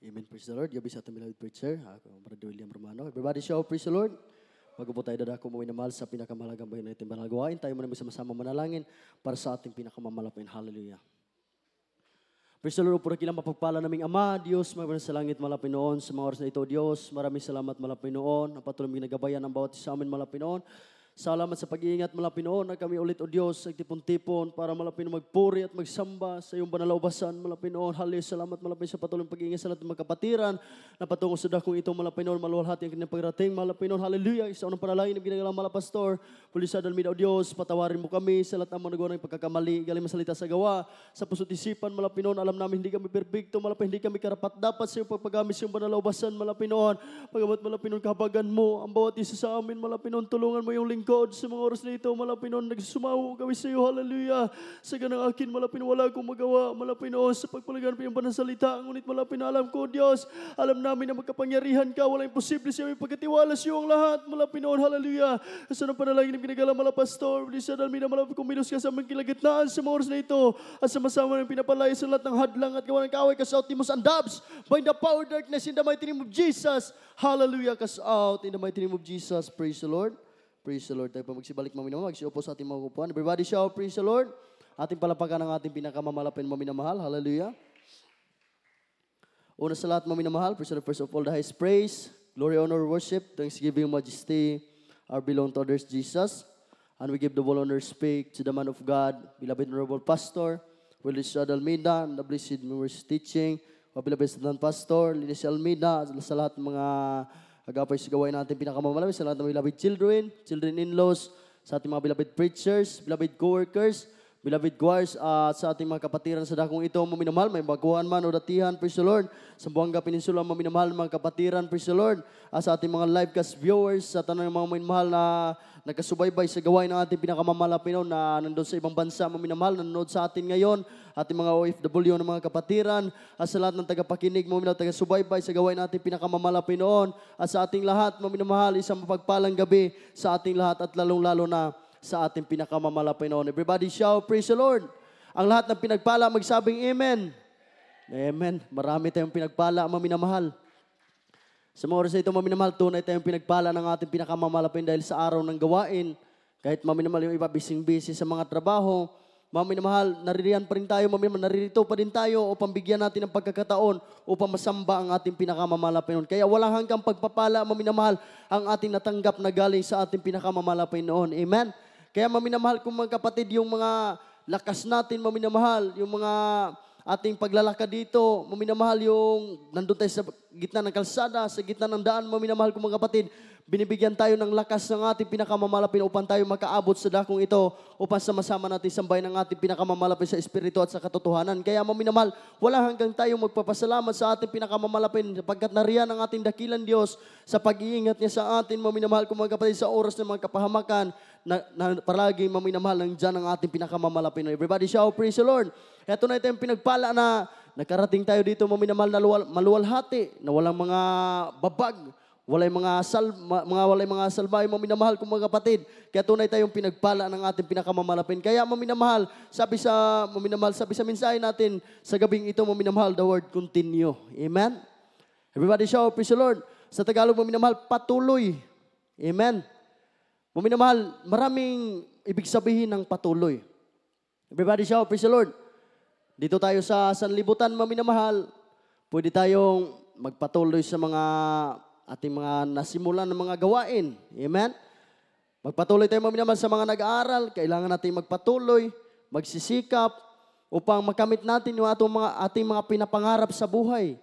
Amen. Praise the Lord. Gabi sa ating beloved preacher, ako, Brother William Romano. Everybody shout, praise the Lord. Bago po tayo dadako mo inamahal sa pinakamalagang bayan natin banagawain, tayo muna sama-sama manalangin para sa ating pinakamamalapin. Hallelujah. Praise the Lord, pura kilang mapagpala naming Ama, Diyos, mga sa langit malapin noon, sa mga oras na ito, Diyos, maraming salamat malapin noon, ang patuloy mong ginagabayan ng bawat isa amin malapin noon. Salamat sa pag-iingat malapin noon na kami ulit, O Diyos, nagtipon-tipon para malapin magpuri at magsamba sa iyong banalaubasan malapin noon. Hallelujah, salamat malapin sa patuloy pag-iingat sa lahat ng magkapatiran na patungo sa dakong ito malapin noon, maluwalhati ang kanyang pagrating malapin noon. Hallelujah, isa unang panalangin ng ginagalang malapastor. Pulisad almida, O Diyos, patawarin mo kami sa lahat ng mga nagawa ng pagkakamali, galing masalita sa gawa, sa puso't isipan malapin noon. Alam namin hindi kami perfecto, malapin hindi kami karapat-dapat sa iyong pagpagamit sa iyong banalaubasan malapin noon. Pagamat malapin noon, kahabagan mo ang bawat isa sa amin malapin noon, tulungan mo yung lingkod sa mga oras na ito, malapin noon, nagsusumaw kami sa iyo, hallelujah. Sa ganang akin, malapin wala akong magawa, malapin noon, sa pagpalagan pa yung panansalita, ngunit malapin na alam ko, Diyos, alam namin na magkapangyarihan ka, walang imposible sa iyo, pagkatiwala sa iyo ang lahat, malapin noon, hallelujah. Sa nang panalangin ng ginagala malapastor, Lisa Dalmi na malapin kumilos ka sa aming kilagitnaan sa mga oras na ito, at sama-sama ng pinapalaya sa lahat ng hadlang at gawa ng kaaway, cast out Timos and Dabs, by the power of darkness in the mighty name of Jesus, hallelujah, cast out in the mighty name of Jesus, praise the Lord. Praise the Lord. Tayo pa magsibalik maminamahal. Magsiupo sa ating mga kupuan. Everybody shout, praise the Lord. Ating palapakan ang ating pinakamamalapin maminamahal. Hallelujah. Una sa lahat maminamahal. Praise the Lord. First of all, the highest praise, glory, honor, worship, thanksgiving, majesty are belong to others, Jesus. And we give the whole honor speak to the man of God, beloved honorable pastor, Willis Almeida, and the blessed memories teaching, beloved student pastor, Linis Almeida, sa lahat ng mga agapay sa gawain natin pinakamamalapit sa lahat ng beloved children, children-in-laws, sa ating mga beloved preachers, beloved co-workers, beloved choirs, at sa ating mga kapatiran sa dakong ito, maminamahal, may baguhan man o datihan, praise the Lord, sa Buanga Peninsula, maminamahal, mga kapatiran, praise the Lord, at sa ating mga livecast viewers, sa tanang mga maminamahal na nagkasubaybay sa gawain ng ating pinakamamalapin na nandun sa ibang bansa, maminamahal, nanonood sa atin ngayon, ating mga OFW ng mga kapatiran, at sa lahat ng tagapakinig, maminamahal, taga-subaybay sa gawain natin pinakamamalapin noon, at sa ating lahat, maminamahal, isang mapagpalang gabi sa ating lahat, at lalong-lalo na sa ating pinakamamalapin noon. Everybody shout, praise the Lord. Ang lahat ng pinagpala, magsabing amen. Amen. Marami tayong pinagpala, maminamahal. Sa mga oras na ito, maminamahal, tunay tayong pinagpala ng ating pinakamamalapin dahil sa araw ng gawain. Kahit maminamahal yung iba, busy sa mga trabaho, maminamahal, naririyan pa rin tayo, maminamahal, naririto pa din tayo upang bigyan natin ng pagkakataon upang masamba ang ating pinakamamalapin noon. Kaya walang hanggang pagpapala, maminamahal, ang ating natanggap na galing sa ating pinakamamalapin noon. Amen? Kaya maminamahal kung mga kapatid, yung mga lakas natin, maminamahal, yung mga ating paglalakad dito, maminamahal yung nandun tayo sa gitna ng kalsada, sa gitna ng daan, maminamahal kung mga kapatid, binibigyan tayo ng lakas ng ating pinakamamalapin upang tayo makaabot sa dakong ito, upang sama-sama natin sambahin ang ating pinakamamalapin sa espiritu at sa katotohanan. Kaya maminamahal, wala hanggang tayo magpapasalamat sa ating pinakamamalapin sapagkat nariyan ang ating dakilan Diyos sa pag-iingat niya sa atin, maminamahal kung mga kapatid sa oras ng mga kapahamakan na palagi maminamahal ng dyan ang ating pinakamamalapin. Everybody shout, praise the Lord. Ito na tayong pinagpala na nakarating tayo dito maminamahal na maluwalhati, na walang mga babag, walay mga salbahe, maminamahal kung mga kapatid. Kaya tunay tayong pinagpala ng ating pinakamamalapin. Kaya maminamahal, sabi sa mensahe natin sa gabing ito, maminamahal, the word continue. Amen? Everybody shout, praise the Lord. Sa Tagalog, maminamahal, patuloy. Amen? Maminamahal, maraming ibig sabihin ng patuloy. Everybody shout, praise the Lord. Dito tayo sa sanlibutan, maminamahal, pwede tayong magpatuloy sa mga ating mga nasimulan ng mga gawain. Amen? Magpatuloy tayo maminamahal sa mga nag-aaral. Kailangan natin magpatuloy, magsisikap, upang makamit natin yung ating mga pinapangarap sa buhay.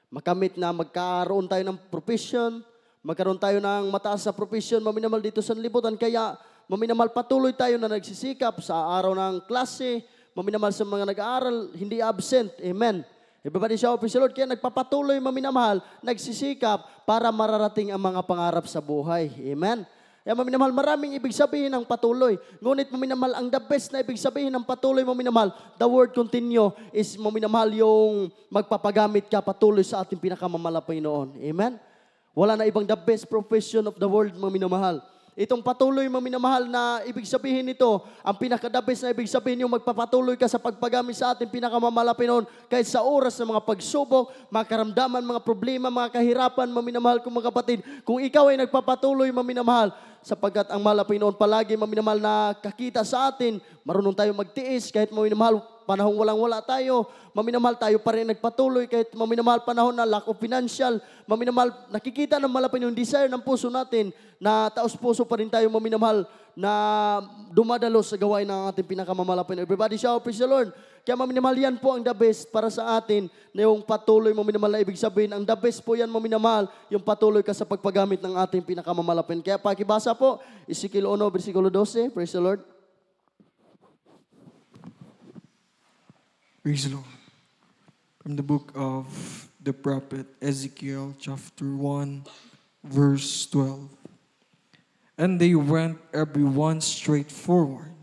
Makamit na magkaroon tayo ng profession, magkaroon tayo ng mataas na profession, maminamahal dito sa libutan. Kaya maminamahal, patuloy tayo na nagsisikap sa araw ng klase, maminamahal sa mga nag-aaral, hindi absent. Amen? Everybody shout, praise the Lord. Kaya nagpapatuloy, maminamahal, nagsisikap para mararating ang mga pangarap sa buhay. Amen? Kaya maminamahal, maraming ibig sabihin ng patuloy. Ngunit maminamahal, ang the best na ibig sabihin ng patuloy, maminamahal, the word continue is maminamahal yung magpapagamit ka patuloy sa ating pinakamamalapay noon. Amen? Wala na ibang the best profession of the world, maminamahal. Itong patuloy, maminamahal, na ibig sabihin nito, ang pinaka-the best na ibig sabihin yung magpapatuloy ka sa pagpagamit sa ating pinakamamalapit noon kahit sa oras ng mga pagsubok, mga karamdaman, mga problema, mga kahirapan, maminamahal kong mga kapatid. Kung ikaw ay nagpapatuloy, maminamahal, sapagkat ang malapit noon palagi, maminamahal, na kakita sa atin, marunong tayo magtiis kahit maminamahal, panahong walang-wala tayo, maminamahal tayo pa rin nagpatuloy kahit maminamahal panahon na lack of financial, maminamahal nakikita ng malapit yung desire ng puso natin na taos-puso pa rin tayo maminamahal na dumadalo sa gawain ng ating pinakamamalapit. Everybody shout, praise the Lord. Kaya maminamahal, yan po ang the best para sa atin na yung patuloy maminamahal na ibig sabihin. Ang the best po yan maminamahal, yung patuloy ka sa pagpagamit ng ating pinakamamalapit. Kaya pakibasa po, Ezekiel 1, versikulo 12, praise the Lord. Praise the Lord. From the book of the prophet Ezekiel, chapter 1, verse 12. And they went every one straight forward.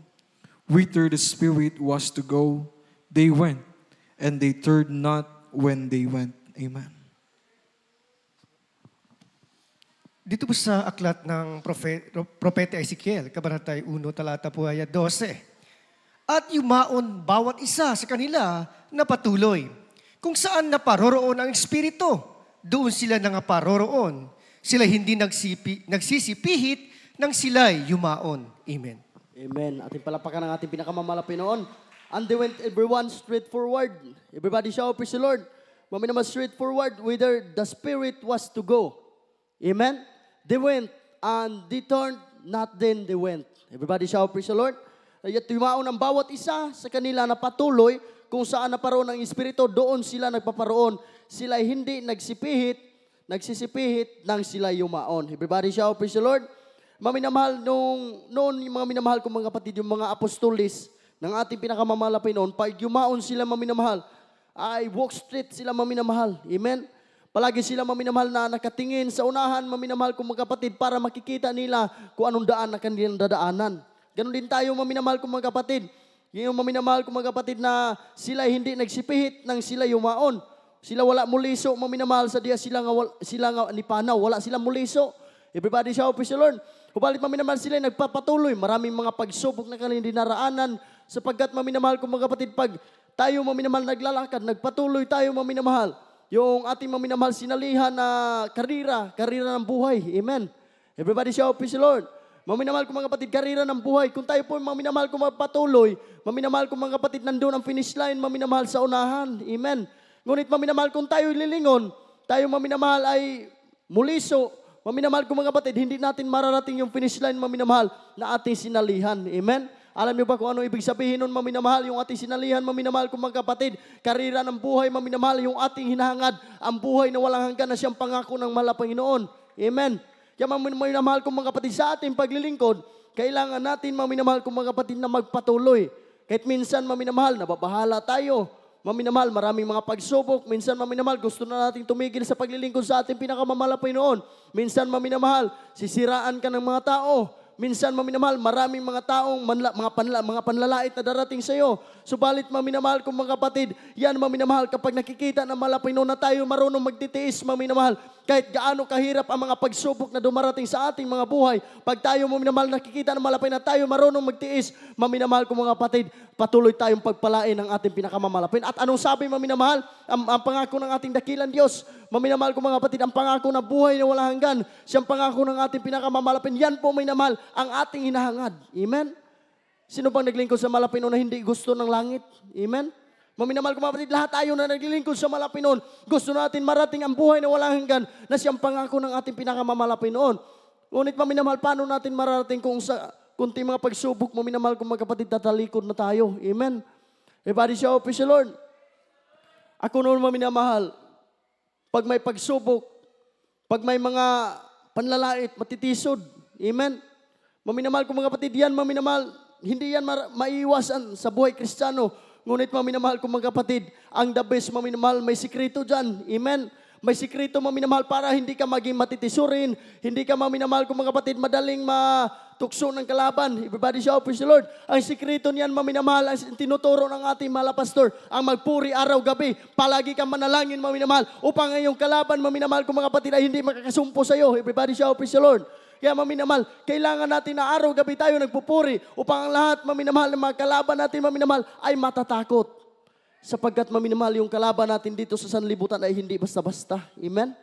Whither the Spirit was to go, they went, and they turned not when they went. Amen. Dito po sa aklat ng Propeta Ezekiel, Kabanata 1, talata po ay 12. At yumaon bawat isa sa kanila na patuloy. Kung saan naparoroon ang Espiritu, doon sila nangaparoroon. Sila hindi nagsisipihit nang sila'y yumaon. Amen. Amen. Ating palapakan ng ating pinakamamalapit noon. And they went everyone straight forward. Everybody shout, praise the Lord. Maminamahal, straight forward whither the Spirit was to go. Amen. They went and they turned, not then they went. Everybody shout, praise the Lord. At tumaon ang bawat isa sa kanila na patuloy kung saan naparoon ang Espiritu, doon sila nagpaparoon. Sila hindi nagsisipihit nang sila yumaon. Everybody shout, praise the Lord. Maminamahal, noon yung mga minamahal kong mga kapatid, yung mga apostolis ng ating pinakamamalapit noon, pag yumaon sila maminamahal, ay walk straight sila maminamahal. Amen? Palagi sila maminamahal na nakatingin sa unahan, maminamahal kong mga kapatid, para makikita nila kung anong daan na kanilang dadaanan. Ganon din tayo maminamahal kong mga kapatid. Yung maminamahal kong mga kapatid na sila hindi nagsipihit nang sila yumaon. Sila wala muliso, maminamahal sa diya sila nga ni panaw, wala sila muliso. Everybody shout, praise the Lord. Hubalit maminamahal sila nagpapatuloy. Maraming mga pagsubok na kanilang dinaraanan sapagkat maminamahal kong mga kapatid, pag tayo maminamahal naglalakad, nagpatuloy tayo maminamahal. Yung ating maminamahal sinalihan na karira ng buhay. Amen. Everybody shout, praise the Lord. Maminamahal ko mga kapatid, karera ng buhay. Kung tayo po maminamahal ko magpatuloy, maminamahal ko mga kapatid, nandun ang finish line, maminamahal sa unahan. Amen. Ngunit maminamahal kung tayo lilingon, tayo maminamahal ay muliso, maminamahal ko mga kapatid, hindi natin mararating yung finish line, maminamahal, na ating sinalihan. Amen. Alam niyo ba kung ano ibig sabihin nun, maminamahal, yung ating sinalihan, maminamahal ko mga kapatid, karera ng buhay, maminamahal, yung ating hinahangad, ang buhay na walang hanggan na siyang pangako ng mahal na Panginoon. Amen. Kaya maminamahal kong mga kapatid, sa ating paglilingkod, kailangan natin maminamahal kong mga kapatid na magpatuloy. Kahit minsan maminamahal, nababahala tayo. Maminamahal, maraming mga pagsubok. Minsan maminamahal, gusto na natin tumigil sa paglilingkod sa ating pinakamamalapay noon. Minsan maminamahal, sisiraan ka ng mga tao. Minsan maminamahal, maraming mga taong mga panlalait na darating sa iyo. Subalit maminamahal kong mga kapatid, yan maminamahal kapag nakikita na malapay noon na tayo marunong magtitiis, maminamahal. Kahit gaano kahirap ang mga pagsubok na dumarating sa ating mga buhay, pag tayo maminamahal nakikita na malapay na tayo marunong magtiis, maminamahal kong mga kapatid, patuloy tayong pagpalain ng ating pinakamamalapin. At anong sabi maminamahal? Ang pangako ng ating dakilang Diyos. Maminamahal kong mga kapatid, ang pangako na buhay na walang hanggan, siyang pangako ng ating pinakamamalapin. Yan po maminamahal ang ating hinahangad. Amen? Sino bang naglingkod sa malapin noon na hindi gusto ng langit? Amen? Maminamahal ko mga kapatid, lahat tayo na naglilingkod sa malapin noon, gusto natin marating ang buhay na walang hanggan na siyang pangako ng ating pinakamamalapin noon. Ngunit maminamahal, paano natin mararating kung sa kunti mga pagsubok, maminamahal ko mga kapatid, tatalikod na tayo. Amen? Everybody shout, praise the Lord. Ako noon maminamahal, pag may pagsubok, pag may mga panlalait, matitisod. Amen? Maminamahal ko mga kapatid, yan maminamahal, hindi yan maiiwasan sa buhay Kristiyano. Ngunit maminamahal ko mga kapatid, ang the best maminamahal, may sikreto dyan. Amen? May sikreto maminamahal para hindi ka maging matitisurin, hindi ka maminamahal ko mga kapatid, madaling matukso ng kalaban. Everybody shout, praise the Lord. Ang sikreto niyan maminamahal, ang tinuturo ng ating mahal na pastor, ang magpuri araw-gabi. Palagi kang manalangin maminamahal, upang ngayong kalaban maminamahal ko mga kapatid ay hindi makakasumpo sa iyo. Everybody shout, praise the Lord. Kaya maminamahal, kailangan natin na araw-gabi tayo nagpupuri upang ang lahat maminamahal ng mga kalaban natin maminamahal ay matatakot. Sapagkat maminamahal yung kalaban natin dito sa sanlibutan ay hindi basta-basta. Amen?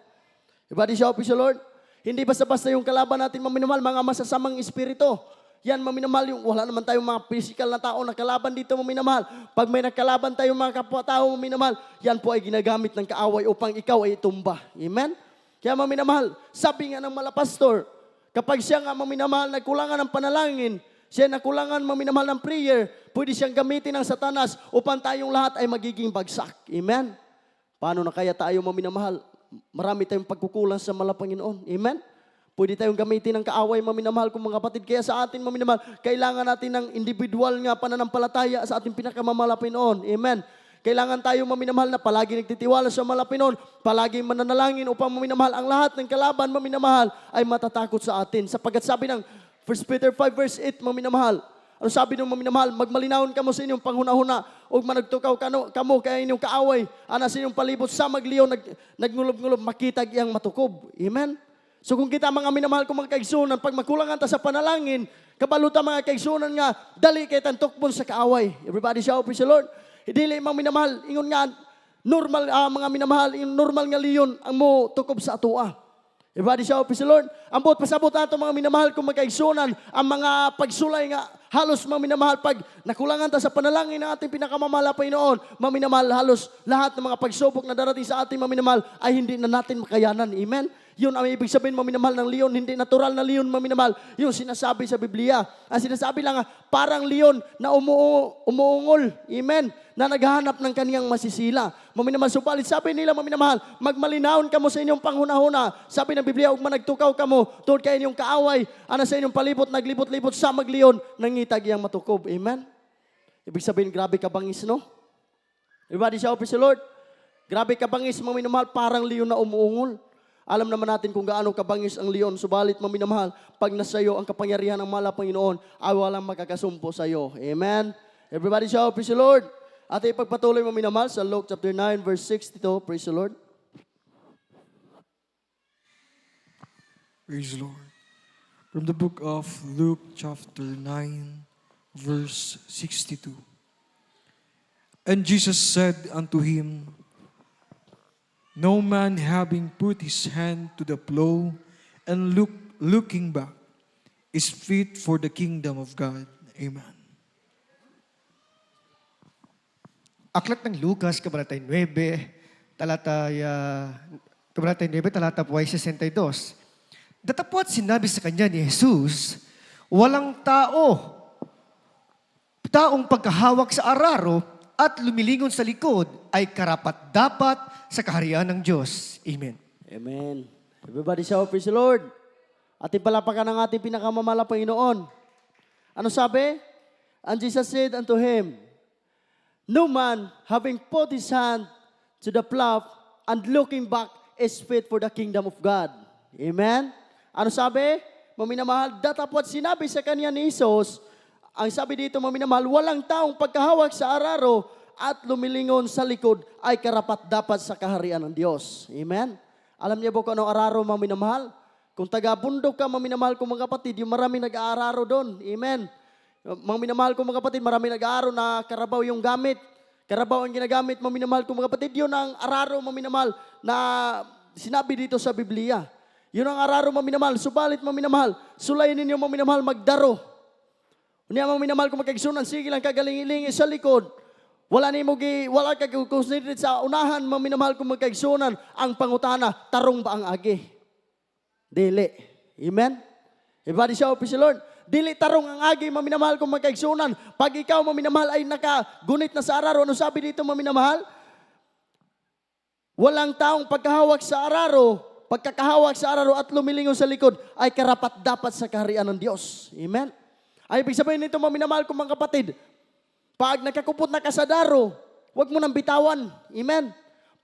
Everybody shout, praise the Lord. Hindi basta-basta yung kalaban natin maminamahal, mga masasamang espiritu. Yan, maminamahal yung, wala naman tayong mga physical na tao na kalaban dito, maminamahal. Pag may nakalaban tayong mga kapwa-tao, maminamahal, yan po ay ginagamit ng kaaway upang ikaw ay itumba. Amen? Kaya maminamahal, sabi nga ng malapastor, kapag siya nga maminamahal, nagkulangan ng panalangin, siya nakulangan maminamahal ng prayer, pwede siyang gamitin ng Satanas upang tayong lahat ay magiging bagsak. Amen? Paano na kaya tayo maminamahal? Marami tayong pagkukulang sa Panginoon. Amen? Pwede tayong gamitin ng kaaway, maminamahal kong mga kapatid. Kaya sa atin, maminamahal, kailangan natin ng individual nga pananampalataya sa ating pinakamamahal Panginoon. Amen. Kailangan tayo maminamahal na palagi nagtitiwala sa Panginoon, palagi mananalangin upang maminamahal ang lahat ng kalaban, maminamahal, ay matatakot sa atin. Sapagkat sabi ng 1 Peter 5 verse 8, maminamahal, ano sabi ng maminamahal? Magmalinawon kamo sa inyong panghuna-huna, o managtukaw kamo kaya inyong kaaway, ana sa inyong palibot sa magliyon, nagngulob-ngulob, makitag iyang matukob. Amen. So kung kita mga minamahal kong mga kaigsunan, pag makulangan ta sa panalangin, kabaluta mga kaigsunan nga, dali kay tantukbon sa kaaway. Everybody shout, praise the Lord. Dili mga minamahal, ingon nga, normal, mga minamahal, yung normal nga liyon, ang mo tukob sa atua. Everybody shout, praise the Lord. Ang buot pasabot nato mga minamahal kong mga kaigsunan, ang mga pagsulay nga, halos mga minamahal, pag nakulangan ta sa panalangin ng ating pinakamamahal na Panginoon, mga minamahal, halos lahat ng mga pagsubok na darating sa ating mga minamahal, ay hindi na natin makayanan. Amen? Yun ang ibig sabihin, maminamahal ng leon, hindi natural na leon, maminamahal. Yung sinasabi sa Biblia. Ang sinasabi lang, parang leon na umuungol. Amen? Na naghahanap ng kaniyang masisila. Maminamahal, subalit sabi nila, maminamahal, magmalinahon kamo sa inyong panghuna-huna. Sabi ng Biblia, huwag managtukaw kamo, tuod kayo inyong kaaway, ana sa inyong palibot, naglibot-libot sa magliyon, nangitag iyang matukob. Amen? Ibig sabihin, grabe ka bangis, no? Everybody shout, praise the Lord. Grabe ka bangis, maminamahal, parang leon na umuungol. Alam naman natin kung gaano kabangis ang leon, subalit maminamahal, pag nasa iyo ang kapangyarihan ng mahal na Panginoon, ay walang makakasumpo sa iyo. Amen? Everybody shout, praise the Lord. At ipagpatuloy maminamahal sa Luke chapter 9, verse 62, praise the Lord. Praise the Lord. From the book of Luke chapter 9, verse 62. And Jesus said unto him, No man having put his hand to the plow and looking back is fit for the kingdom of God. Amen. Aklat ng Lucas, Kabanata 9, talata po ay 62. Datapwat sinabi sa kanya ni Jesus, walang taong pagkahawak sa araro at lumilingon sa likod ay karapat-dapat sa kaharian ng Diyos. Amen. Amen. Everybody shout, praise the Lord. Ating palapakan ang ating pinakamamahal na Panginoon. Ano sabi? And Jesus said unto him, No man having put his hand to the plow and looking back is fit for the kingdom of God. Amen? Ano sabi? Maminamahal, datapwat sinabi sa kanya ni Jesus, ang sabi dito, maminamahal, walang taong pagkahawak sa araro at lumilingon sa likod ay karapat-dapat sa kaharian ng Diyos. Amen? Alam niyo ba kung anong araro, maminamahal? Kung taga-bundok ka, maminamahal ko mga kapatid, yung marami nag-aararo doon. Amen? Maminamahal ko mga kapatid, marami nag-aararo na karabaw yung gamit. Karabaw ang ginagamit, maminamahal ko mga kapatid. Yun ang araro, maminamahal, na sinabi dito sa Biblia. Yun ang araro, maminamahal. Subalit, maminamahal, sulayin ninyo, maminamahal, magdaro. Unya maminamahal kung magkaigsunan, sige lang kagalingilingi sa likod. Wala ka considered sa unahan, maminamahal kung magkaigsunan. Ang pangutana, tarong ba ang agi? Dili. Amen? Everybody shout, praise the Lord. Dili tarong ang agi, maminamahal kung magkaigsunan. Pag ikaw, maminamahal, ay nakagunit na sa araro, ano sabi dito, maminamahal? Walang taong pagkahawak sa araro, pagkakahawak sa araro at lumilingon sa likod, ay karapat-dapat sa kaharian ng Diyos. Amen? Ay, ibig sabihin nito, maminamahal ko mga kapatid, pag nakakupot na ka sa daro, huwag mo nang bitawan. Amen?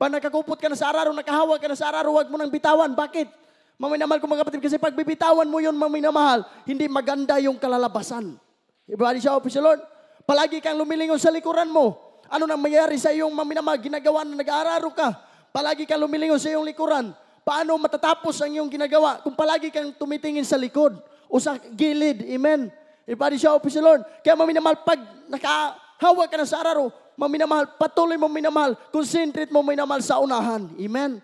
Pag nakakupot ka na sa araro, nakahawak ka na sa araro, huwag mo nang bitawan. Bakit? Maminamahal ko mga kapatid, kasi pag bibitawan mo yun, maminamahal, hindi maganda yung kalalabasan. Everybody shout, praise the Lord. Palagi kang lumilingon sa likuran mo. Ano nang mayayari sa iyong maminamahal, ginagawa na nag-aararo ka. Palagi kang lumilingon sa iyong likuran. Paano matatapos ang iyong ginagawa kung palagi kang tumitingin sa likod o sa gilid? Amen. Everybody shout, praise the Lord. Kaya maminamahal, pag nakahawak ka na sa araro, maminamahal, patuloy mo minamahal, concentrate mo minamahal sa unahan. Amen.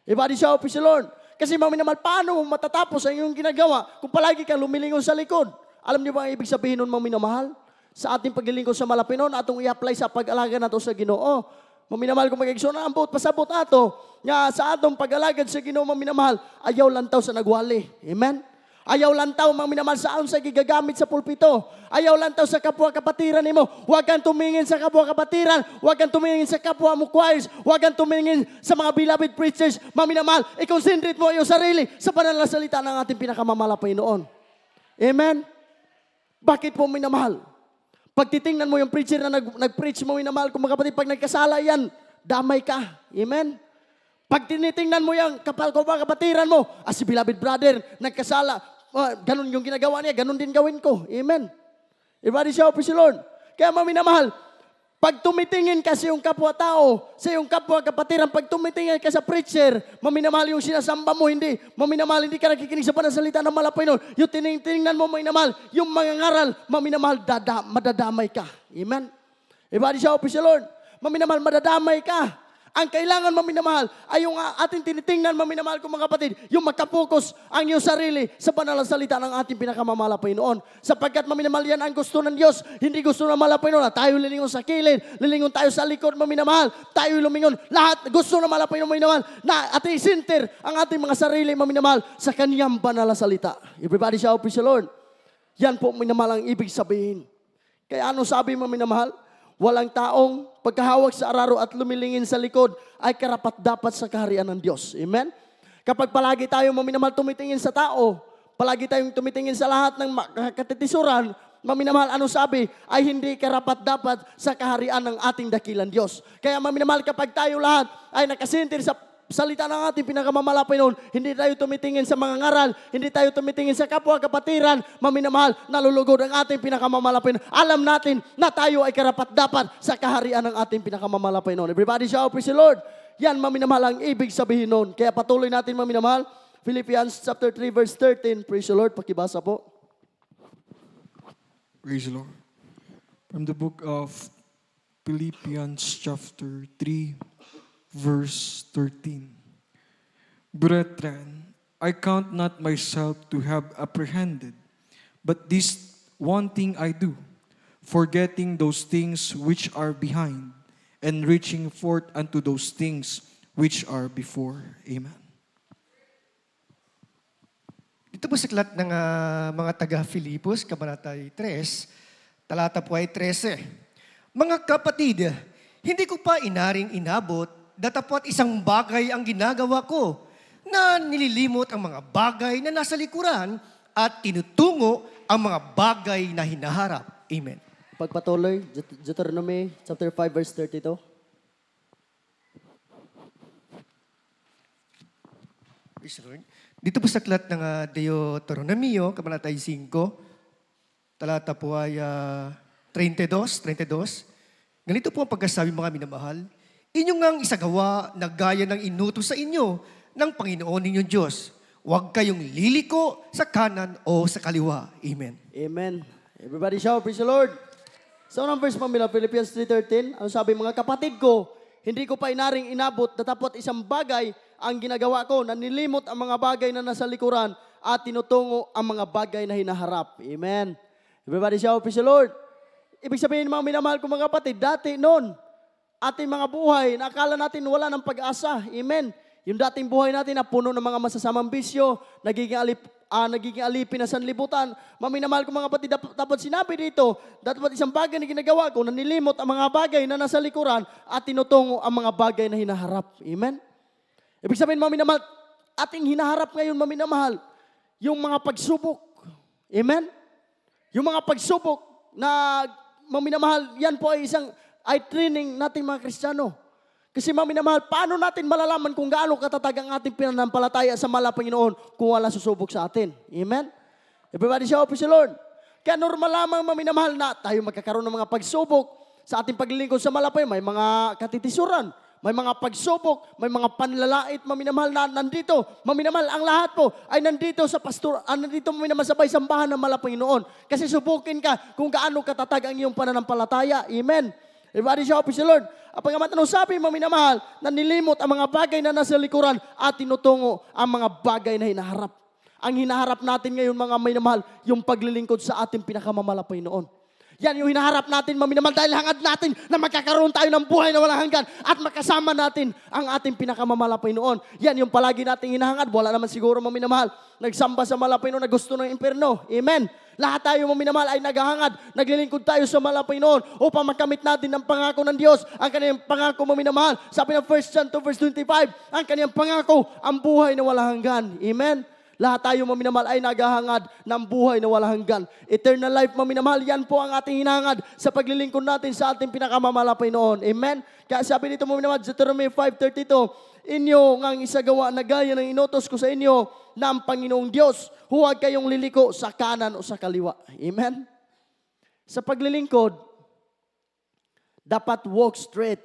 Everybody shout, praise the Lord. Kasi maminamahal, paano mo matatapos ang iyong ginagawa kung palagi kang lumilingon sa likod? Alam niyo ba ang ibig sabihin nun, maminamahal? Sa ating paglilingkod sa malapinon, atong i-apply sa pag-alaga nato sa Ginoo. Maminamahal kung mag-igsoon ang ambot, pasabot ato. Nga sa atong pag-alagad sa Ginoo, maminamahal, ayaw lantaw sa nagwali. Amen? Ayaw lantaw, maminamahal, saan sa gigagamit sa pulpito. Ayaw lantaw sa kapwa kapatiran nimo. Huwag kang tumingin sa kapwa kapatiran. Huwag kang tumingin sa kapwa mo choirs. Huwag kang tumingin sa mga beloved preachers. Maminamahal, i-concentrate mo iyong sarili sa banal na salita ng ating pinakamamalapay noon. Amen? Bakit po minamahal? Pag titingnan mo yung preacher na nag-preach mo, minamahal kung mga kapatid, pag nagkasala yan, damay ka. Amen? Pag tinitingnan mo yung kapatiran mo, as si beloved brother, nagkasala, ganun yung ginagawa niya, ganun din gawin ko. Amen? Everybody shout, praise the Lord. Kaya maminamahal, pag tumitingin ka sa iyong kapwa-tao, sa iyong kapwa-kapatiran, pag tumitingin ka sa preacher, maminamahal yung sinasamba mo, hindi. Maminamahal, hindi ka nakikinig sa panasalita ng malapay nun. Yung tiningnan mo, maminamahal, yung mga ngaral, maminamahal, madadamay ka. Amen? Everybody shout, praise the Lord. Maminamahal, madadamay ka. Ang kailangan maminamahal ay yung ating tinitingnan, maminamahal ko mga kapatid, yung magkapokus ang iyong sarili sa banal na salita ng ating pinakamamalapay noon. Sapagkat maminamahal yan ang gusto ng Diyos, hindi gusto ng malapay noon. Tayo lilingon sa kilid, lilingon tayo sa likod, maminamahal. Tayo lumingon, lahat gusto ng malapay noon, maminamahal, na ating sinter ang ating mga sarili, maminamahal, sa kanyang banal na salita. Everybody shout, praise the Lord. Yan po, maminamahal, ang ibig sabihin. Kaya ano sabi maminamahal? Walang taong pagkahawak sa araro at lumilingin sa likod ay karapat-dapat sa kaharian ng Diyos. Amen? Kapag palagi tayo maminamahal tumitingin sa tao, palagi tayong tumitingin sa lahat ng katitisuran, maminamahal, ano sabi, ay hindi karapat-dapat sa kaharian ng ating dakilang Diyos. Kaya maminamahal, kapag tayo lahat ay nakasintir sa salita ng ating pinakamamalapay noon, hindi tayo tumitingin sa mga ngaral, hindi tayo tumitingin sa kapwa kapatiran, maminamahal, nalulugod ang ating pinakamamalapay noon. Alam natin na tayo ay karapat-dapat sa kaharian ng ating pinakamamalapay noon. Everybody shout, praise the Lord. Yan, maminamahal, ang ibig sabihin noon. Kaya patuloy natin maminamahal. Philippians chapter 3 verse 13. Praise the Lord. Pakibasa po. Praise the Lord. From the book of Philippians chapter 3, verse 13. Brethren, I count not myself to have apprehended, but this one thing I do, forgetting those things which are behind, and reaching forth unto those things which are before. Amen. Dito po sa aklat ng mga taga-Filipos, Kabanata 3, talata po ay 13. Mga kapatid, hindi ko pa inaring inabot, datapot isang bagay ang ginagawa ko na nililimot ang mga bagay na nasa likuran at tinutungo ang mga bagay na hinaharap. Amen. Pagpatuloy, Deuteronomy chapter 5 verse 32. Praise the Lord. Dito po sa aklat ng Deuteronomio, Kabanata 5, talata po ay 32. Ganito po ang pagkasabi, mga minamahal. Inyong ngang isagawa na gaya ng inutos sa inyo ng Panginoon ninyong Diyos. Huwag kayong liliko sa kanan o sa kaliwa. Amen. Amen. Everybody shout, praise the Lord. Sa unang verse pamila, Philippians 3:13, ang sabi, mga kapatid ko, hindi ko pa inaring inabot, datapot isang bagay ang ginagawa ko, na nilimot ang mga bagay na nasa likuran at tinutungo ang mga bagay na hinaharap. Amen. Everybody shout, praise the Lord. Ibig sabihin, mga minamahal ko mga kapatid, dati noon, ating mga buhay, na akala natin wala ng pag-asa. Amen. Yung dating buhay natin na puno ng mga masasamang bisyo, nagiging alipin na sanlibutan. Maminamahal ko mga kapatid, dapat sinabi dito, dapat isang bagay na ginagawa ko na nilimot ang mga bagay na nasa likuran at tinutungo ang mga bagay na hinaharap. Amen. Ibig sabihin, maminamahal, ating hinaharap ngayon, maminamahal, yung mga pagsubok. Amen. Yung mga pagsubok na maminamahal, yan po ay training nating mga Kristiyano. Kasi maminamahal, paano natin malalaman kung gaano katatag ang ating pinanampalataya sa Panginoon kung wala susubok sa atin? Amen? Everybody shout, praise the Lord. Kaya normal lamang maminamahal na tayo magkakaroon ng mga pagsubok sa ating paglilingkod sa Malapay. May mga katitisuran, may mga pagsubok, may mga panlalait, maminamahal na nandito. Maminamahal, ang lahat po ay nandito sa pastor, nandito maminamahal sa sambahan ng Panginoon. Kasi subukin ka kung gaano katatag ang iyong pananampalataya. Amen. Everybody shout, praise the Lord. Ang anong sabi, maminamahal, na nilimot ang mga bagay na nasa likuran at tinutungo ang mga bagay na hinaharap. Ang hinaharap natin ngayon, mga minamahal, yung paglilingkod sa ating pinakamamahal na Panginoon. Yan yung hinaharap natin, maminamahal, dahil hangad natin na magkakaroon tayo ng buhay na walang hanggan at makasama natin ang ating pinakamamahal na Panginoon. Yan yung palagi nating hinahangad. Wala naman siguro, maminamahal, nagsamba sa mahal na Panginoon na gusto ng impyerno. Amen. Lahat tayo, maminamahal, ay naghahangad, naglilingkod tayo sa mahal na Panginoon upang makamit natin ang pangako ng Diyos. Ang kaniyang pangako, maminamahal, sabi ng 1 John 2 verse 25, ang kaniyang pangako, ang buhay na walang hanggan. Amen. Lahat tayo, maminamahal, ay naghahangad ng buhay na walang hanggan. Eternal life, maminamahal, yan po ang ating hinahangad sa paglilingkod natin sa ating pinakamamahal na Panginoon. Amen? Kaya sabi dito, maminamahal, Deuteronomy 5:32, inyo ngang isagawa na gaya ng inutos ko sa inyo na ang Panginoong Diyos, huwag kayong liliko sa kanan o sa kaliwa. Amen? Sa paglilingkod, dapat walk straight.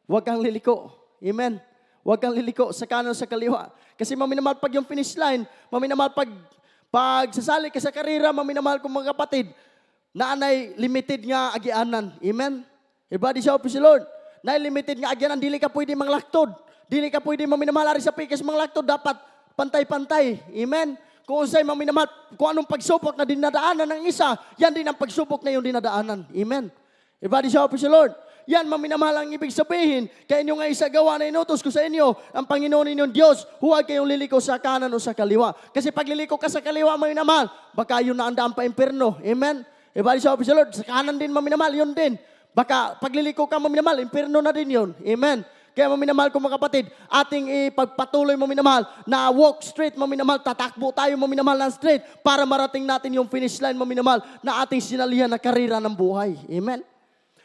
Huwag kang liliko. Amen? Huwag kang liliko sa kanan o sa kaliwa. Kasi maminamahal, pag yung finish line, maminamahal, pag sasali ka sa karera, maminamahal kong mga kapatid, naanay limited nga agianan. Amen? Everybody shout, praise the Lord. Na limited nga agianan, dili ka pwede manglaktod. Dili ka pwede, maminamahal, ari sa pikas manglaktod, dapat pantay-pantay. Amen? Kung usay, maminamahal, kung anong pagsubok na dinadaanan ng isa, yan din ang pagsubok na yung dinadaanan. Amen? Everybody shout, praise the Lord. Yan, maminamahal ang ibig sabihin. Kaya inyo nga isagawa na inutos ko sa inyo, ang Panginoon ninyong Diyos, huwag kayong liliko sa kanan o sa kaliwa. Kasi pag liliko ka sa kaliwa, maminamahal, baka yun na ang daan pa impyerno. Amen? Everybody shout, praise the Lord. Sa kanan din, maminamahal, yun din. Baka pag liliko ka, maminamahal, impyerno na din yun. Amen? Kaya maminamahal ko, mga kapatid, ating ipagpatuloy, maminamahal, na walk straight, maminamahal, tatakbo tayo, maminamahal, ng straight, para marating natin yung finish line, maminamahal, na ating sinalihan na karera ng buhay. Amen?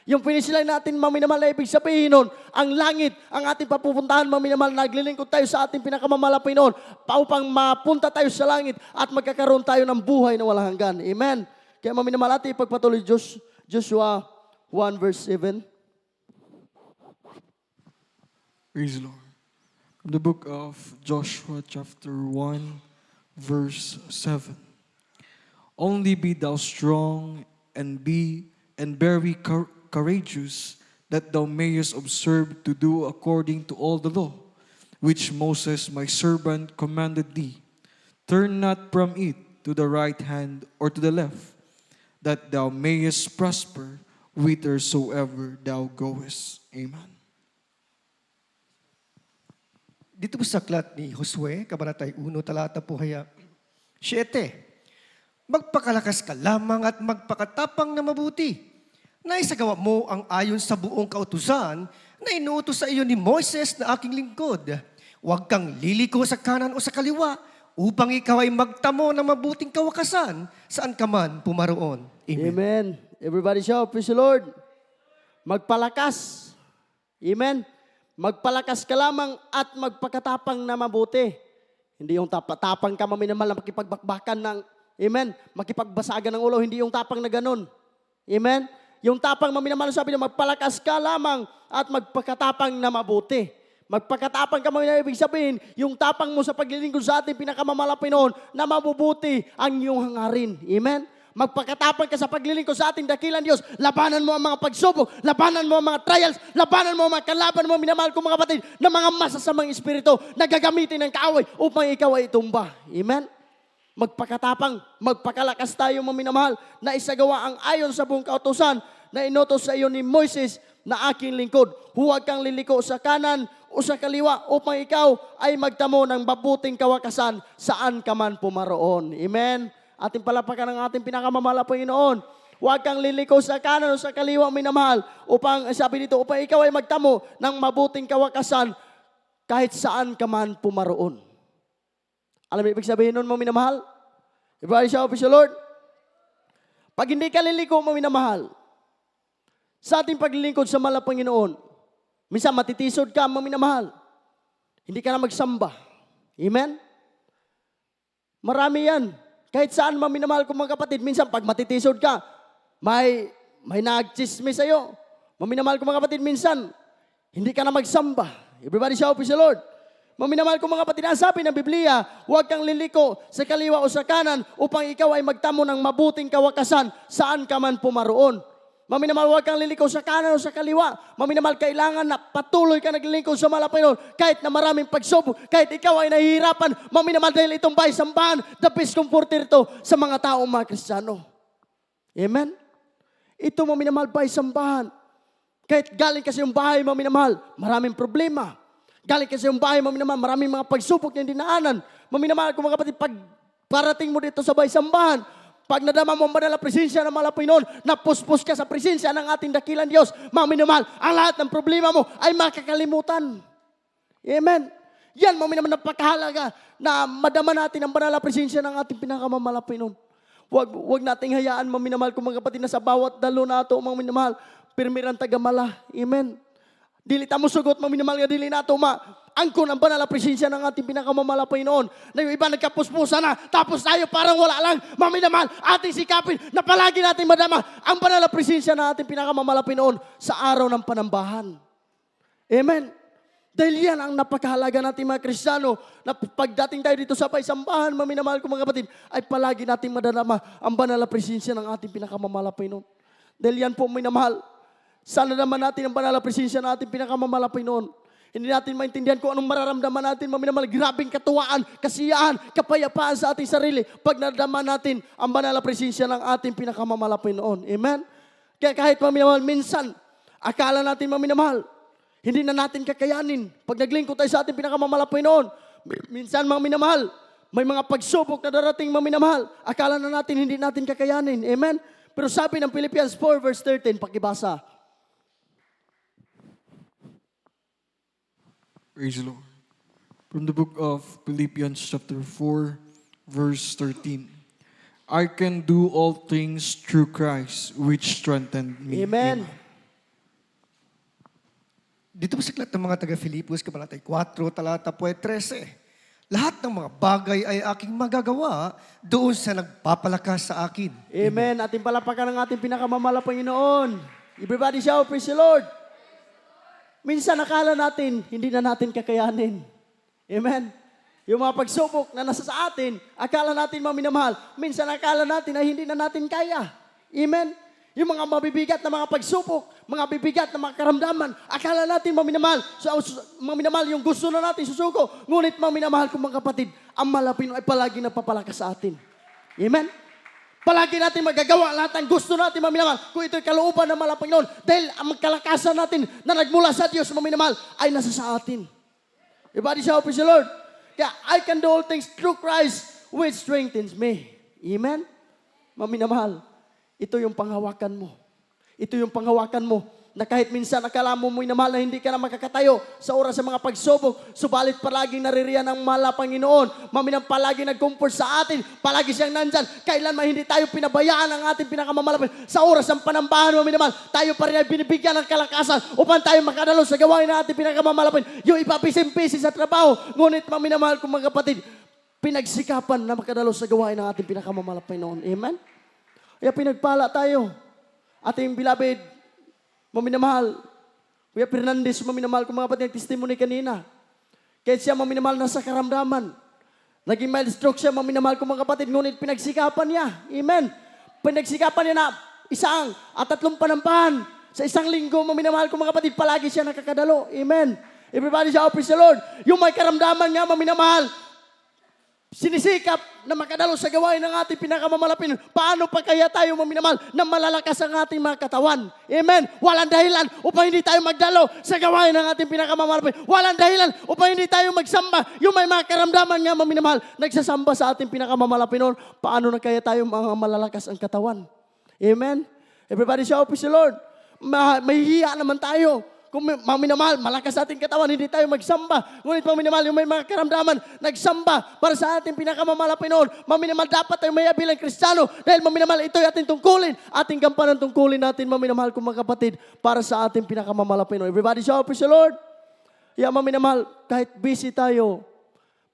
Yung finish line natin, maminamahal, na ibig sabihin nun, ang langit, ang ating papupuntahan, maminamahal, naglilingkod tayo sa ating pinakamamahal na Panginoon, upang mapunta tayo sa langit at magkakaroon tayo ng buhay na walang hanggan. Amen? Kaya maminamahal, ating ipagpatuloy, Joshua 1 verse 7. Praise the Lord. From the book of Joshua chapter 1 verse 7. Only be thou strong and very courageous, that thou mayest observe to do according to all the law, which Moses my servant commanded thee. Turn not from it to the right hand or to the left, that thou mayest prosper whithersoever thou goest. Amen. Dito po sa aklat ni Josue, Kabanatay 1, talata po haya 7. Magpakalakas ka lamang at magpakatapang na mabuti, na isagawa mo ang ayon sa buong kautusan na inuutos sa iyo ni Moses na aking lingkod. Huwag kang liliko sa kanan o sa kaliwa, upang ikaw ay magtamo ng mabuting kawakasan saan ka man pumaroon. Amen. Amen. Everybody shout, praise the Lord. Magpalakas. Amen. Magpalakas ka lamang at magpakatapang na mabuti. Hindi yung tapang ka, maminamahal, na makipagbakbakan ng, amen, makipagbasagan ng ulo, hindi yung tapang na ganun. Amen. Yung tapang, maminamahal, sabi niya, magpalakas ka lamang at magpakatapang na mabuti. Magpakatapang ka, maminamahal, ibig sabihin, yung tapang mo sa paglilingkod sa ating pinakamamahal na Panginoon, na mabubuti ang iyong hangarin. Amen. Magpakatapang ka sa paglilingkod sa ating dakilang Diyos. Labanan mo ang mga pagsubok, labanan mo ang mga trials, labanan mo ang mga kalaban mo, minamahal ko, mga kapatid, na mga masasamang espiritu na gagamitin ng kaaway upang ikaw ay itumba. Amen? Magpakatapang, magpakalakas tayo, maminamahal, na isagawa ang ayon sa buong kautusan na inutos sa iyo ni Moises na aking lingkod. Huwag kang liliko sa kanan o sa kaliwa upang ikaw ay magtamo ng mabuting kawakasan saan ka man pumaroon. Amen? Ating palapakan ng ating pinakamamahal na Panginoon. Huwag kang liliko sa kanan o sa kaliwa, minamahal, upang, sabi dito, upang ikaw ay magtamo ng mabuting kawakasan kahit saan ka man pumaroon. Alam mo ibig sabihin nun, minamahal? Everybody shout, praise the Lord. Pag hindi ka liliko, minamahal, sa ating paglilingkod sa mahal na Panginoon, minsan matitisod ka, minamahal. Hindi ka na magsamba. Amen? Marami yan. Kahit saan, maminamahal ko, mga kapatid, minsan pag matitisod ka, may nagchismis sa'yo. Maminamahal ko, mga kapatid, minsan, hindi ka na magsamba. Everybody shout, praise the Lord. Mga minamahal ko mga kapatid, ang sabi ng Biblia, huwag kang liliko sa kaliwa o sa kanan upang ikaw ay magtamo ng mabuting kawakasan saan ka man pumaroon. Mga minamahal, huwag kang liliko sa kanan o sa kaliwa. Mga minamahal, kailangan na patuloy ka naglilingkod sa mahal na Panginoon kahit na maraming pagsubok, kahit ikaw ay nahihirapan. Mga minamahal, dahil itong bahay sambahan, the best comforter ito sa mga taong mga Kristiyano. Amen? Ito mga minamahal, bahay sambahan. Kahit galing kasi yung bahay, mga minamahal, maraming problema. Galing kasi yung bahay, mga minamahal, maraming mga pagsubok na dinaanan. Mga minamahal, kung mga kapatid, pag parating mo dito sa bahay sambahan, pag nadama mo ang banal na presensya ng mahal na Panginoon, napuspos ka sa presensya ng ating dakilang Diyos, mga minamahal, ang lahat ng problema mo ay makakalimutan. Amen. Yan, mga minamahal, napakahalaga na madama natin ang banal na presensya ng ating pinakamamahal na Panginoon. Huwag nating hayaan, mga minamahal, kung mga kapatid, na sa bawat dalo na ito, mga minamahal, pirmirang tagamala. Amen. Dili ta mo sugot, mga minamahal, nga dili na ito, angkon ang banal na presensya ng ating pinakamamahal na Panginoon. Na yung iba nagkapuspusan na, tapos tayo parang wala lang. Mga minamahal, ating sikapin na palagi natin madama ang banal na presensya ng ating pinakamamahal na Panginoon sa araw ng panambahan. Amen. Dahil yan ang napakahalaga natin mga Kristiyano, na pagdating tayo dito sa paisambahan, mga minamahal ko mga kapatid, ay palagi natin madama ang banal na presensya ng ating pinakamamahal na Panginoon. Dahil yan po minamahal, sana naman natin ang banal na presensya ng ating pinakamamahal na Panginoon. Hindi natin maintindihan kung anong mararamdaman natin, mga minamahal, grabing katuwaan, kasiyahan, kapayapaan sa ating sarili pag nadama natin ang banal na presensya ng ating pinakamamahal na Panginoon. Amen? Kaya kahit mga minamahal, minsan, akala natin mga minamahal, hindi na natin kakayanin. Pag naglingkod tayo sa ating pinakamamahal na Panginoon, minsan mga minamahal, may mga pagsubok na darating mga minamahal, akala na natin hindi natin kakayanin. Amen? Pero sabi ng Philippians 4 verse 13, pakibasa. Praise the Lord. From the book of Philippians chapter 4, verse 13. I can do all things through Christ, which strengthened me. Amen. Dito po sa aklat ng mga taga-Filipos, Kabanata 4, talata 13. Lahat ng mga bagay ay aking magagawa doon sa nagpapalakas sa akin. Amen. Ating palapakan ng ating pinakamamahal na Panginoon. Everybody shout, praise the Lord. Minsan akala natin, hindi na natin kakayanin. Amen. Yung mga pagsubok na nasa sa atin, akala natin mga minamahal, minsan akala natin na hindi na natin kaya. Amen. Yung mga mabibigat na mga pagsubok, mga bibigat na mga karamdaman, akala natin mga minamahal, mga minamahal, yung gusto na natin susuko. Ngunit mga minamahal kong mga kapatid, ang malapin ay palagi nagpapalakas sa atin. Amen. Palagi natin magagawa lahat ng gusto natin, mga minamahal, kung ito'y kalooban ng mahal na Panginoon. Dahil ang kalakasan natin na nagmula sa Diyos, mga minamahal, ay nasa sa atin. Everybody shout, praise the Lord. Kaya, I can do all things through Christ, which strengthens me. Amen? Mga minamahal, ito yung panghawakan mo. Ito yung panghawakan mo na kahit minsan akala mo minamahal na hindi ka na makakatayo sa oras sa mga pagsubok, subalit palaging naririyan ang mahal na Panginoon. Maminang palagi nag-comfort sa atin, palagi siyang nandyan. Kailan man hindi tayo pinabayaan ang ating pinakamalapit sa oras ng panambahan, maminamahal, tayo pa rin ay binibigyan ng kalakasan upang tayo makadalo sa gawain ng ating pinakamalapit. Yung ipapisim-pisi sa trabaho, ngunit maminamahal kong mga kapatid, pinagsikapan na makadalo sa gawain ng ating pinakamalapit noon. Amen? Kaya pinagpala tayo. Ating beloved, maminamahal, Kuya Fernandez, maminamahal kung mga kapatid, testimony kanina. Kahit siya maminamahal na sa karamdaman. Naging mild stroke siya, maminamahal kung mga kapatid, ngunit pinagsikapan niya. Amen. Pinagsikapan niya na isang at 3 panampahan. Sa isang linggo, maminamahal kung mga kapatid, palagi siya nakakadalo. Amen. Everybody shout, praise the Lord. Yung may karamdaman nga, maminamahal, sinisikap na makadalo sa gawain ng ating pinakamamalapin. Paano pa kaya tayo maminamahal na malalakas ang ating mga katawan? Amen. Walang dahilan upang hindi tayo magdalo sa gawain ng ating pinakamamalapin. Walang dahilan upang hindi tayo magsamba. Yung may mga karamdaman nga maminamahal, nagsasamba sa ating pinakamamalapin noon. Paano na kaya tayo mga malalakas ang katawan? Amen. Everybody shout, praise the Lord. Mahihiya naman tayo. Kung maminamahal, malakas sa ating katawan, hindi tayo magsamba. Ngunit maminamahal, yung may mga karamdaman, nagsamba para sa ating pinakamamalapin noon. Maminamahal, dapat tayo maya bilang Kristiyano. Dahil maminamahal, ito'y ating tungkulin. Ating gampanan tungkulin natin, maminamahal kong mga kapatid, para sa ating pinakamamalapin noon. Everybody shout, praise the Lord. Yeah, maminamahal, kahit busy tayo,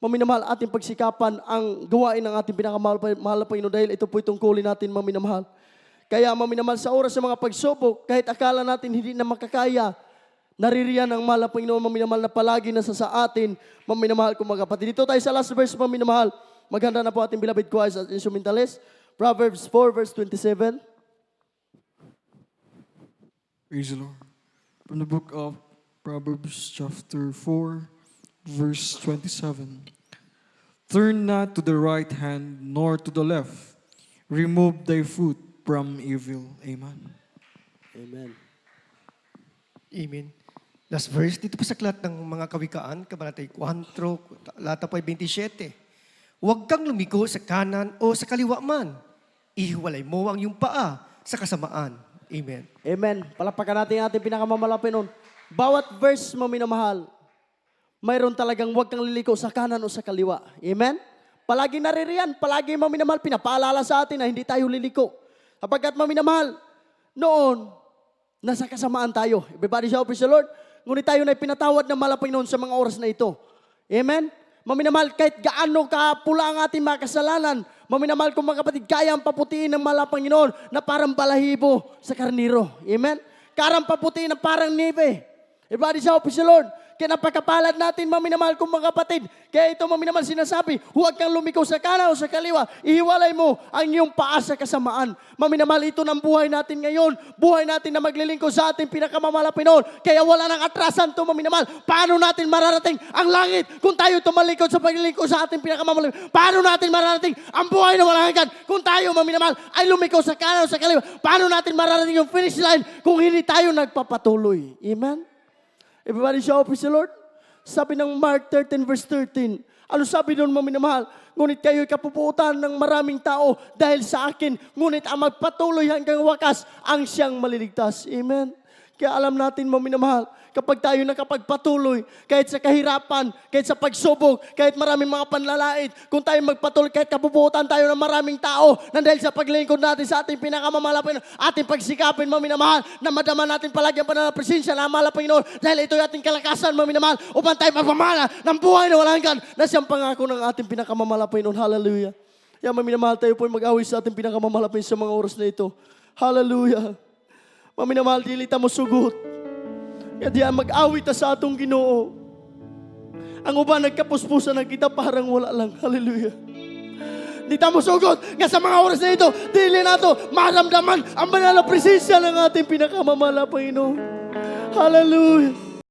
maminamahal, ating pagsikapan ang gawain ng ating pinakamamalapin noon. Dahil ito po'y tungkulin natin, maminamahal. Kaya maminamahal, sa oras sa mga pagsubok, kahit akala natin hindi na makakaya, naririyan ang mahal na Panginoon, maminamahal na palagi nasa sa atin, maminamahal kong mga kapatid. Dito tayo sa last verse, maminamahal. Maghanda na po ating beloved choirs at instrumentalist. Proverbs 4 verse 27. Praise the Lord. From the book of Proverbs chapter 4, verse 27. Turn not to the right hand, nor to the left. Remove thy foot from evil. Amen. Amen. Amen. Last verse, dito po sa aklat ng mga kawikaan, kabanatay 4, talata po ay 27. Huwag kang lumiko sa kanan o sa kaliwa man. Ihiwalay mo ang iyong paa sa kasamaan. Amen. Amen. Palapakan natin ang ating pinakamalapit nun. Bawat verse mo minamahal, mayroon talagang huwag kang liliko sa kanan o sa kaliwa. Amen? Palagi naririyan, palagi maminamahal, pinapaalala sa atin na hindi tayo liliko. Kapagkat maminamahal, noon, nasa kasamaan tayo. Everybody shout, praise the Lord. Ngunit tayo na pinatawad ng malapit noon sa mga oras na ito. Amen? Maminamahal, kahit gaano kapula ang ating mga kasalanan, maminamahal kong mga kapatid, kaya ang paputiin ng mahal na Panginoon na parang balahibo sa karniro. Amen? Karang paputiin na parang nive. Everybody shout, praise the Lord. Kaya napakapalad natin, maminamahal kong mga kapatid. Kaya ito maminamahal sinasabi, huwag kang lumiko sa kanan o sa kaliwa. Ihiwalay mo ang iyong paa sa kasamaan. Maminamahal, ito ng buhay natin ngayon. Buhay natin na maglilingkod sa ating pinakamamahal na Panginoon. Kaya wala nang atrasan ito, maminamahal. Paano natin mararating ang langit kung tayo tumalikod sa paglilingkod sa ating pinakamamahal? Paano natin mararating ang buhay na walang hanggan kung tayo, maminamahal, ay lumiko sa kanan o sa kaliwa? Paano natin mararating yung finish line kung hindi tayo nagpapatuloy? Amen? Everybody shout, praise the Lord. Sabi ng Mark 13 verse 13, ano sabi doon, maminamahal? Ngunit kayo'y kapuputan ng maraming tao dahil sa akin, ngunit ang magpatuloy hanggang wakas ang siyang maliligtas. Amen? Kaya alam natin, maminamahal, kapag tayo nakapagpatuloy, kahit sa kahirapan, kahit sa pagsubok, kahit maraming mga panlalait, kung tayo magpatuloy, kahit kapuputan tayo ng maraming tao, na dahil sa paglingkod natin sa ating pinakamamalapin, ating pagsikapin, maminamahal, na madama natin palagi ang pananapresensya na mahal na Panginoon, dahil ito yung ating kalakasan, maminamahal, upang tayo magpamala ng buhay na walang hanggan, na siyang pangako ng ating pinakamamalapin. Hallelujah. Kaya maminamahal, tayo po mag-away sa ating pinakamamalapin sa mga oras na ito. Hallelujah. Maminamahal, dili ta mo sugot. Kaya diyan mag-awit ta sa atong Ginoo. Ang uban nagkapuspusan na kita parang wala lang. Hallelujah. Di ta mo sugot nga sa mga oras na ito, dili nato maramdaman ang banal na presensya ng ating pinakamamahal na Panginoon. Hallelujah.